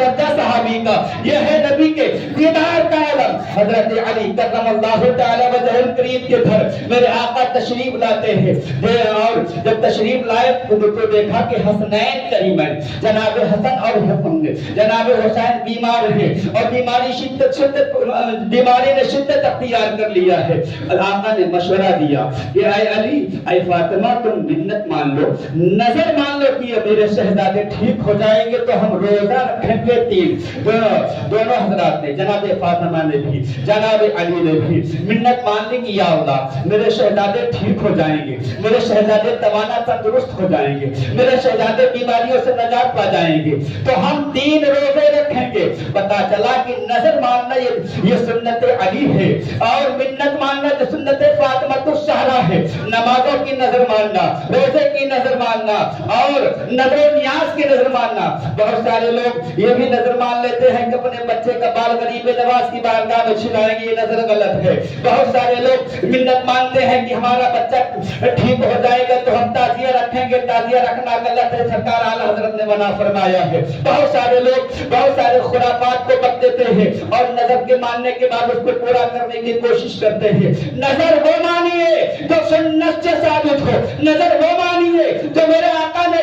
درجہ صحابی کا، یہ ہے نبی کے دیدار کا عالم۔ حضرت علی کرم اللہ تعالی وجہ الکریم کے گھر میرے آقا تشریف لاتے ہیں، اور جب تشریف لائے تو دیکھا کہ حسنین کریمین جناب حسن اور جناب حسین بیمار ہیں، اور بیماری نے شدت اختیار کر لیا ہے۔ آقا نے مشورہ دیا کہ اے علی، اے فاطمہ، تم منت مان لو، نظر مان لو کہ میرے شہزادے ٹھیک ہو جائیں گے تو ہم روزہ رکھیں گے 3۔ دونوں حضرات نے، جناب فاطمہ نے بھی جناب علی نے بھی منت مان لی کہ یا اللہ میرے شہزادے ٹھیک ہو جائیں گے، میرے شہزادے توانا تندرست ہو جائیں گے، میرے شہزادے بیماریوں سے نجات پا جائیں گے تو ہم 3 روزے رکھیں گے۔ پتا چلا کہ نظر ماننا یہ سنت علی ہے، اور منت ماننا جو سنت فاطمہ الزہرا ہے۔ نمازوں کی نظر ماننا، روزے کی نظر ماننا، اور نظر و نیاز کی نظر ماننا۔ بہت سارے لوگ یہ بھی نظر مان لیتے ہیں کہ اپنے بچے کا بال غریب نواز کی بارگاہ میں چھلائیں گے، یہ نظر غلط ہے۔ بہت سارے لوگ منت مانتے ہیں کہ ہمارا بچہ ٹھیک ہو جائے گا تو ہم تعزیہ رکھیں گے، تعزیہ رکھنا غلط ہے، سرکار اعلیٰ حضرت نے منع فرمایا ہے۔ بہت سارے لوگ بہت سارے خرافات کو بک دیتے ہیں اور نظر کے ماننے کے بعد اس کو پورا کرنے کی کوشش کرتے ہیں۔ نظر وہ مانیے جو سنت سے ثابت ہو، نظر وہ مانیے جو میرے آقا نے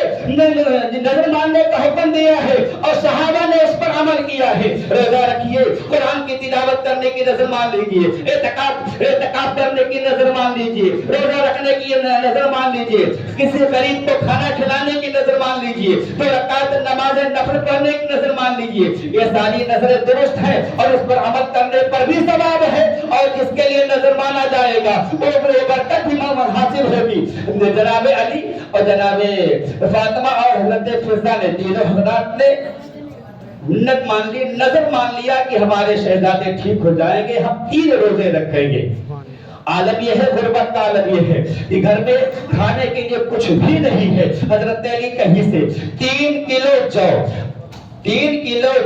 نظر ماننے کا حکم دیا ہے اور صحابہ نے اس پر عمل کیا ہے۔ روزہ رکھیے، قرآن کی تلاوت کرنے کی نظر مان لیجیے، اعتکاف کرنے کی نظر مان لیجیے، روزہ رکھنے کی نظر مان لیجیے، کسی غریب کو کھانا کھلانے کی نظر مان لیجیے، 2 رکعت نماز نفل پڑھنے کی نظر مان لیجیے۔ یہ ساری نظریں درست ہیں اور اس پر عمل کرنے پر بھی ثواب ہے، اور جس کے لیے نظر مانا جائے گا وہ برکت بھی حاصل ہوگی۔ جناب علی اور جناب فاطمہ اور حضرت فضہ نے، تینوں حضرات نے منت مان لی، نظر مان لیا کہ ہمارے شہزادے ٹھیک ہو جائیں گے، ہم 3 روزے رکھیں گے۔ عالم یہ ہے، غربت کا عالم یہ ہے کہ گھر میں کھانے کے لیے کچھ بھی نہیں ہے۔ حضرت علی کہیں سے 3 کلو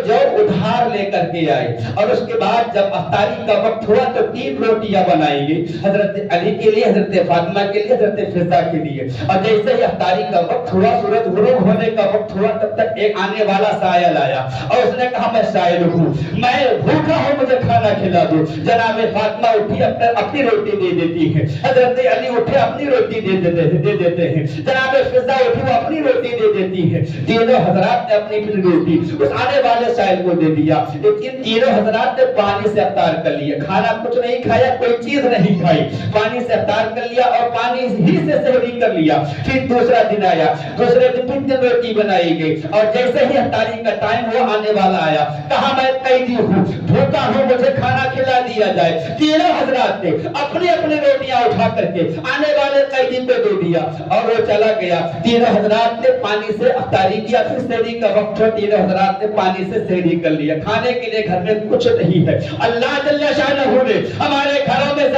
جو ادھار لے کر کے آئے، اور اس کے بعد جب افطاری کا وقت ہوا تو 3 روٹیاں بنائیں گے، حضرت علی کے لیے، حضرت فاطمہ کے لیے، حضرت فضہ کے لیے۔ اور جیسے ہی افطاری کا وقت ہوا، سورج غروب ہونے کا وقت ہوا، تب تک ایک آنے والا سائل آیا اور اس نے کہا میں سائل ہوں، میں بھوکا ہوں، مجھے کھانا کھلا دو۔ جناب فاطمہ اٹھی اپنی روٹی دے دیتی ہے، حضرت علی اٹھے اپنی روٹی دے دیتے ہیں، جناب فضہ اٹھی وہ اپنی روٹی دے دیتی ہے۔ تینوں حضرات نے اپنی روٹی اس آنے والے سائل کو دے دیا، لیکن تینوں حضرات نے پانی سے افطار کر لیا، کھانا کچھ نہیں کھایا، کوئی چیز نہیں کھائی، پانی سے افطار کر لیا اور پانی ہی سے سحری کر لیا۔ پھر دوسرا دن آیا، دوسرے دن پھر روٹی بنائی گئی، اور جیسے ہی افطاری کا ٹائم ہوا، آنے والا آیا، کہا میں قیدی ہوں، بھوکا ہوں، مجھے کھانا کھلا دیا جائے۔ تینوں حضرات نے اپنی اپنی روٹیاں اٹھا کر کے آنے والے قیدی کو دے دیا اور وہ چلا گیا۔ تینوں حضرات نے پانی سے افطاری کیا، پھر سحری کا وقت ہوا، تینوں حضرات نے پانی سے سحری کر لیا۔ کھانے کے لیے گھر میں کچھ نہیں ہے۔ اللہ جل شانہ نے ہمارے گھروں میں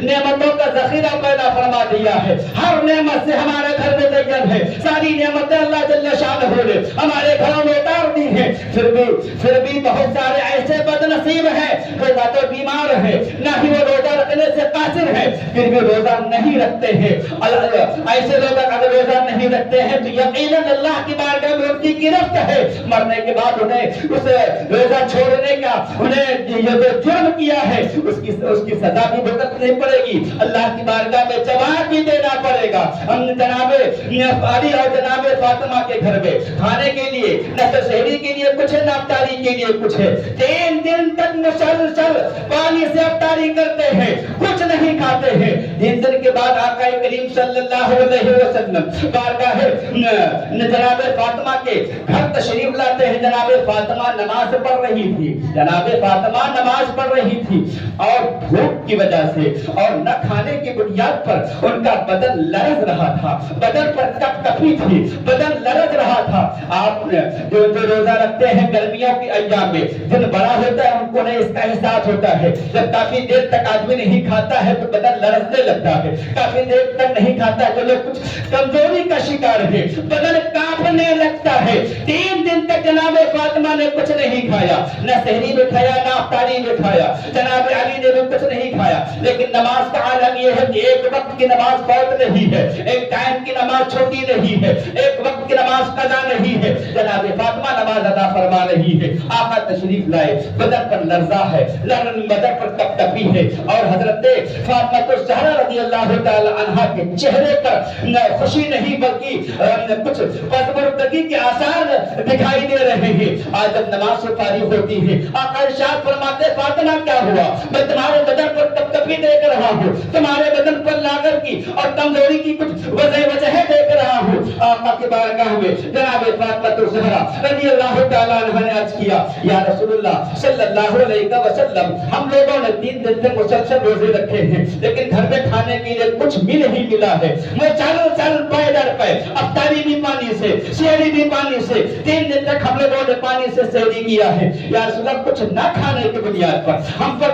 نعمتوں کا ذخیرہ پیدا فرما دیا ہے، ہر نعمت سے ہمارے گھر میں زین ہے، ساری نعمتیں اللہ جل شانہ نے ہمارے گھروں میں اتار دی ہیں۔ پھر بھی بہت سارے ایسے بد نصیب ہیں جو نہ تو بیمار ہیں، نہ ہی وہ روزہ رکھنے سے قاصر ہیں، پھر بھی روزہ نہیں رکھتے ہیں۔ ایسے لوگ اگر روزہ نہیں رکھتے ہیں تو یقیناً اللہ کی بارگاہ میں ان کی گرفت ہے، مرنے کے بعد انہیں اس روزہ چھوڑنے کا، انہیں یہ جو جرم کیا ہے اس کی سزا بھی بھگتنی پڑے گی، اللہ کی بارگاہ میں جواب بھی دینا پڑے گا۔ ہم جناب علی اور جناب فاطمہ کے گھر میں کھانے کے لیے نہ تو سحری کے لیے کچھ ہے، نہ افطاری کے لیے کچھ ہے۔ 3 دن تک مسلسل پانی سے افطاری کرتے ہیں، کچھ نہیں کھاتے ہیں۔ 3 دن کے بعد آقا کریم صلی اللہ علیہ وسلم بارگاہ جناب فاطمہ کے گھر تشریف لاتے ہیں۔ جناب فاطمہ نماز پڑھ رہی تھی، جناب فاطمہ نماز پڑھ رہی تھی، اور بھوک کی وجہ سے اور نہ کھانے کی بنیاد پر ان کا بدن لرز رہا تھا، بدن پر کپ کپی تھی، بدن لرز رہا تھا۔ آپ جو روزہ رکھتے ہیں گرمیوں کے ایام میں، دن بڑا ہوتا ہے، ان کو نہیں اس کا احساس ہوتا ہے، جب کافی دیر تک آدمی نہیں کھاتا ہے تو بدن لرزنے لگتا ہے، کافی دیر تک نہیں کھاتا ہے تو لوگ کچھ کمزوری کا شکار ہے، بدن کانپنے لگتا ہے۔ 3 دن تک جناب فاطمہ نے کچھ نہیں کھایا، نہ سحری میں کھایا، نہ افطاری میں کھایا، جناب علی نے بھی کچھ نہیں کھایا۔ لیکن نماز کا عالم یہ ہے کہ ایک وقت کی نماز فوت نہیں ہے، ایک ٹائم کی نماز چھوٹی نہیں ہے، ایک وقت کی نماز قضا نہیں ہے۔ جناب فاطمہ نماز ادا فرما رہی ہے، آقا تشریف لائے، بدن پر لرزہ ہے، بدن پر کپ کپی ہے، اور حضرت فاطمہ الزہرا رضی اللہ تعالی عنہا کے چہرے پر خوشی نہیں بلکہ کچھ پسماندگی کے آثار دکھائی دے رہے ہیں۔ آج جب نماز سے فارغ ہوتی ہے، آقا ارشاد فرماتے فاطمہ کیا ہوا؟ میں تمہارے بدن پر کپ کپی دیکھ رہا ہوں، تمہارے بدن پر لاغر کی اور کمزوری کی کچھ وجہ دیکھ رہا ہوں۔ آقا کی بارگاہ میں جناب فاطمہ الزہرا رضی اللہ تعالی عنہا نے عرض کیا، یا رسول اللہ صلی اللہ علیہ وسلم، ہم لوگوں نے 3 دن سے مسلسل روزے رکھے ہیں، لیکن گھر میں کھانے کے لیے کچھ بھی نہیں ملا ہے۔ میں چل پے در پے افطاری بھی پانی سے، سحری بھی پانی سے، 3 دن تک ہم لوگوں نے پانی سے سحری کیا ہے۔ یا رسول اللہ کچھ نہ کھانے کی بنیاد پر ہم پر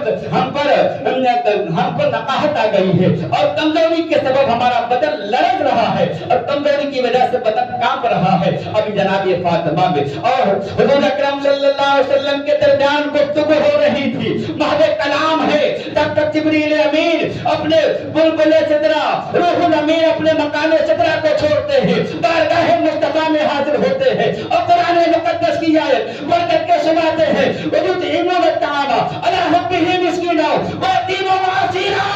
نقاہت آ گئی ہے، اور کمزوری کے سبب ہمارا بدن لرز رہا ہے، اور کمزوری کی وجہ سے بدن کانپ رہا ہے۔ ابھی جناب فاطمہ میں اور حضور اکرم صلی اللہ علیہ وسلم کے درمیان گفتگو ہو رہی تھی، محض کلام ہے، تب تک جبریل امین اپنے بلبل سدرا، روح الامین اپنے مکان سدرا کو چھوڑتے ہیں، بارگاہ مصطفیٰ میں حاضر ہوتے ہیں، اور قرآن مقدس کی آیت پڑھ کر کے سناتے ہیں، وَيُطْعِمُونَ الطَّعَامَ عَلَىٰ حُبِّهِ مِسْكِينًا وَيَتِيمًا وَأَسِيرًا۔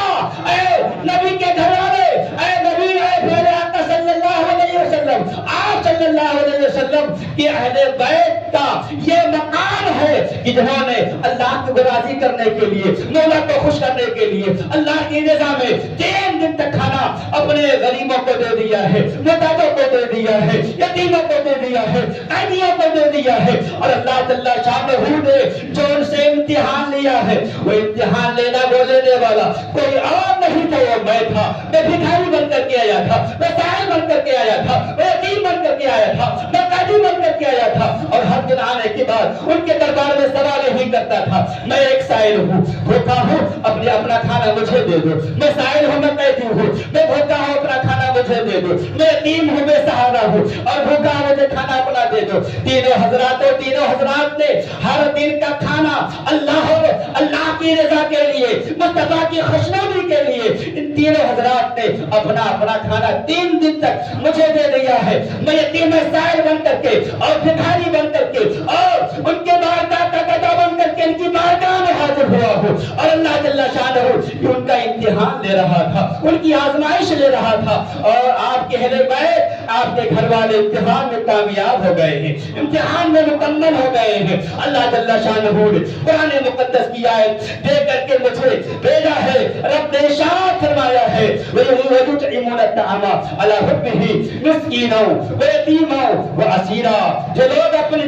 اے نبی کے گھر والے، اے نبی، اے پیارے آقا صلی اللہ علیہ وسلم، آپ صلی اللہ علیہ وسلم کی اہل بیت کا یہ مقام ہے کہ جنہوں نے اللہ کو راضی کرنے کے لیے، مولا کو خوش کرنے کے لیے اللہ کی رضا میں 3 دن تک کھانا اپنے غریبوں کو دے دیا ہے، محتاجوں کو دے دیا ہے، یتیموں کو دے دیا ہے، قیدیوں کو دے دیا ہے۔ اور اللہ جل شانہ نے جو ان سے امتحان لیا ہے، وہ امتحان لینے والا کوئی اور نہیں تھا، وہ میں تھا۔ میں بھکاری بن کر کے آیا تھا، میں سائل بن کر کے آیا تھا، میں یتیم بن کر کے آیا تھا، میں قیدی بن کر کے آیا تھا، اور ہر دن آنے کے بعد ان کے دربار میں سوال ہی کرتا تھا، میں ایک سائل ہوں، بھوکا ہوں، اپنا کھانا مجھے دے دو۔ میں سائل ہوں، میں قیدی ہوں، میں بھوکا ہوں، اپنا کھانا مجھے دے دو۔ میں یتیم ہوں، میں سہارا ہوں، اور بھوکا ہوں، مجھے کھانا اپنا دے دو۔ تینوں حضرات نے ہر دن کا کھانا اللہ کی رضا کے لیے، مصطفیٰ کی خوشنودی کے لیے، ان تینوں حضرات نے اپنا کھانا 3 دن تک مجھے دے دیا ہے۔ میں یتیم سائل بن کر کے اور بھکاری بن کر کے اور ان کے بارگاہ کا گدا بن کر کے ان کی بارگاہ میں حاضر ہوا ہوں، اور اللہ جل شانہ ان کا امتحان لے رہا تھا، ان کی آزمائش لے رہا تھا، اور آپ کے اہل بیت، آپ کے گھر والے امتحان میں کامیاب ہو گئے ہیں، امتحان میں مکمل ہو گئے ہیں۔ اللہ جل شانہ نے قرآن مقدس کی آیت دے کر کے مجھے بھیجا ہے، رب نے ارشاد فرمایا ہے، وَيُطْعِمُونَ الطَّعَامَ عَلَىٰ حُبِّهِ مِسْكِينًا وَيَتِيمًا وَأَسِيرًا۔ جو لوگ اپنے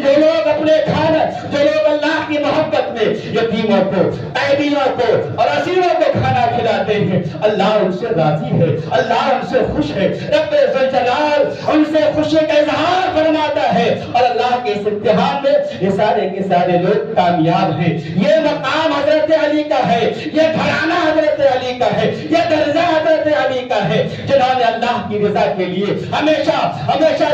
کھانا، جو لوگ اللہ کی محبت میں یتیموں کو، قیدیوں کو اور اسیروں کو کھانا کھلاتے ہیں، اللہ ان سے راضی ہے، اللہ ان سے خوش ہے، رب ذوالجلال ان سے خوشی کا اظہار فرماتا ہے، اور اللہ کے اس امتحان میں یہ سارے کے سارے لوگ کامیاب ہیں۔ یہ مقام حضرت علی کا ہے، یہ گھرانہ حضرت علی کا ہے، یہ درجہ حضرت علی کا ہے، جنہوں نے اللہ کی رضا کے لیے ہمیشہ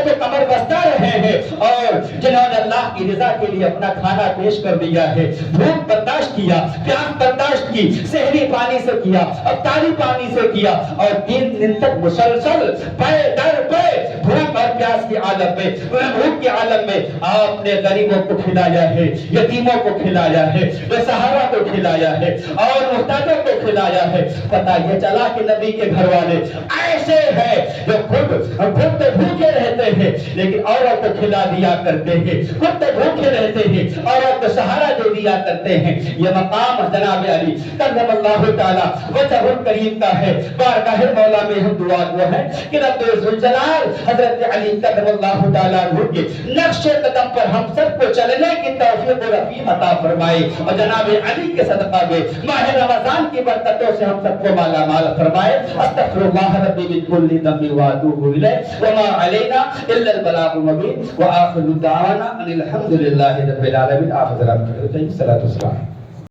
جو کمر بستہ رہے ہیں، اور جنہوں نے اللہ کی رضا کے لیے اپنا کھانا پیش کر دیا ہے، بھوک برداشت کیا، پیاس برداشت کی، سحری پانی سے کیا، افطاری پانی سے کیا، اور 3 دن تک مسلسل پے در پے بھوک اور پیاس کے عالم میں، بھوک کے عالم میں آپ نے غریبوں کو کھلایا ہے، یتیموں کو کھلایا ہے، بے سہارا کو کھلایا ہے، اور محتاجوں کو کھلایا ہے۔ پتہ یہ چلا کہ نبی کے گھر والے ایسے ہیں جو خود تو بھوکے رہتے ہیں لیکن اوروں کو کھلا دیا کرتے ہیں، خود تو بھوکے رہتے ہیں اوروں کو سہارا دے دیا کرتے ہیں۔ یہ مقام جناب علی کرم اللہ تعالی وجہ الکریم کا ہے۔ بارگاہ مولا میں ہم دعا گو ہیں کہ رب ذوالجلال حضرت علی کرم اللہ تعالی عنہ کے نقش قدم پر ہم سب کو چلنے کی توفیق و رفیق عطا فرمائے، اور جناب علی کے صدقہ میں ماہ رمضان کی برکتوں سے ہم سب کو مالا مال فرمائے۔ استغفر اللہ ربی من کل ذنب واتوب الیہ وما علینا الا البلاغ المبین وآخر دعوانا ان الحمد للہ رب العالمین۔ آپ حضرات صلاۃ والسلام۔